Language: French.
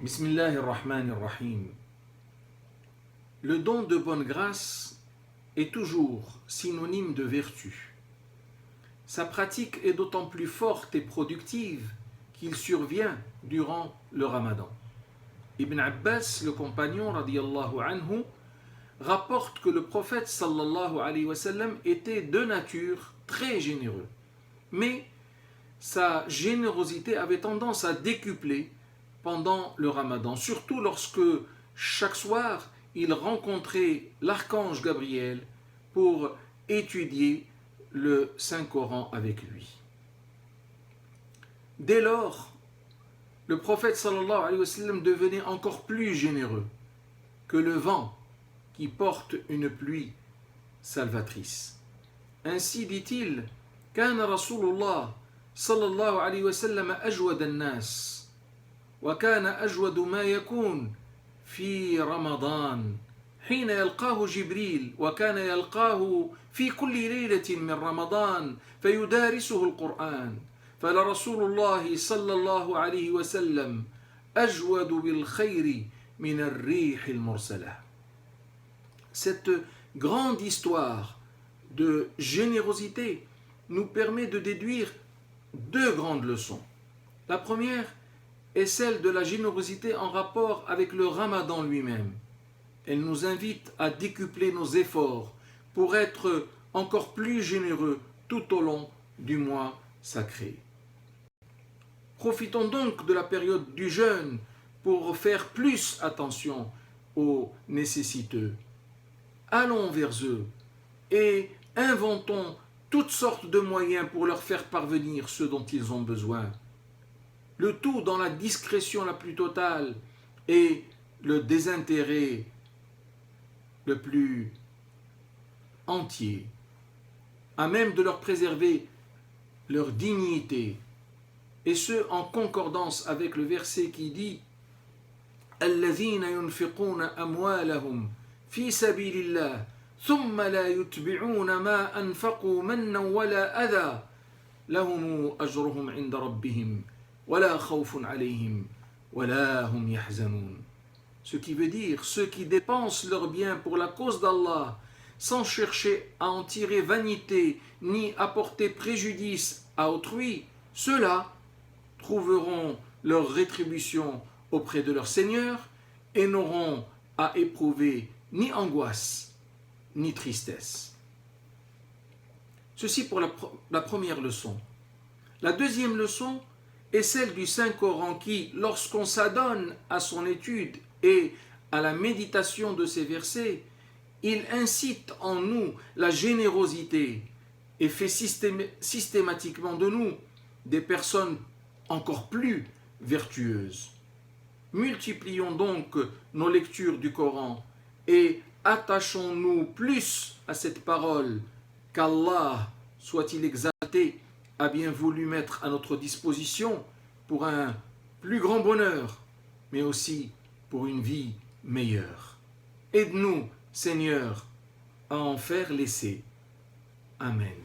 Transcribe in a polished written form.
Bismillahirrahmanirrahim. Le don de bonne grâce est toujours synonyme de vertu. Sa pratique est d'autant plus forte et productive qu'il survient durant le Ramadan. Ibn Abbas, le compagnon radiyallahu anhu, rapporte que le prophète sallallahu alayhi wa sallam était de nature très généreux. Mais sa générosité avait tendance à décupler pendant le Ramadan, surtout lorsque chaque soir il rencontrait l'archange Gabriel pour étudier le Saint-Coran avec lui. Dès lors, le prophète sallallahu alayhi wa sallam devenait encore plus généreux que le vent qui porte une pluie salvatrice. Ainsi dit-il, كان رسول الله صلى الله عليه وسلم أجود الناس وكان أجود ما يكون في رمضان حين يلقاه جبريل وكان يلقاه في كل ليلة من رمضان فيدارسه القرآن فلرسول الله صلى الله عليه وسلم أجود بالخير من الريح المرسلة. Cette grande histoire de générosité nous permet de déduire deux grandes leçons. La première est celle de la générosité en rapport avec le Ramadan lui-même. Elle nous invite à décupler nos efforts pour être encore plus généreux tout au long du mois sacré. Profitons donc de la période du jeûne pour faire plus attention aux nécessiteux. Allons vers eux et inventons toutes sortes de moyens pour leur faire parvenir ce dont ils ont besoin. Le tout dans la discrétion la plus totale et le désintérêt le plus entier, à même de leur préserver leur dignité, et ce en concordance avec le verset qui dit الذين ينفقون أموالهم في سبيل الله ثم لا يتبعون ما أنفقوا منا ولا أذى لهم أجرهم عند ربهم ولا خوف عليهم ولا هم يحزنون. Ce qui veut dire ceux qui dépensent leurs biens pour la cause d'Allah sans chercher à en tirer vanité ni apporter préjudice à autrui, ceux-là trouveront leur rétribution auprès de leur Seigneur et n'auront à éprouver ni angoisse ni tristesse. Ceci pour la première leçon. La deuxième leçon est celle du Saint-Coran qui, lorsqu'on s'adonne à son étude et à la méditation de ces versets, il incite en nous la générosité et fait systématiquement de nous des personnes encore plus vertueuses. Multiplions donc nos lectures du Coran et attachons-nous plus à cette parole qu'Allah, soit-il exalté, a bien voulu mettre à notre disposition pour un plus grand bonheur, mais aussi pour une vie meilleure. Aide-nous, Seigneur, à en faire l'essai. Amen.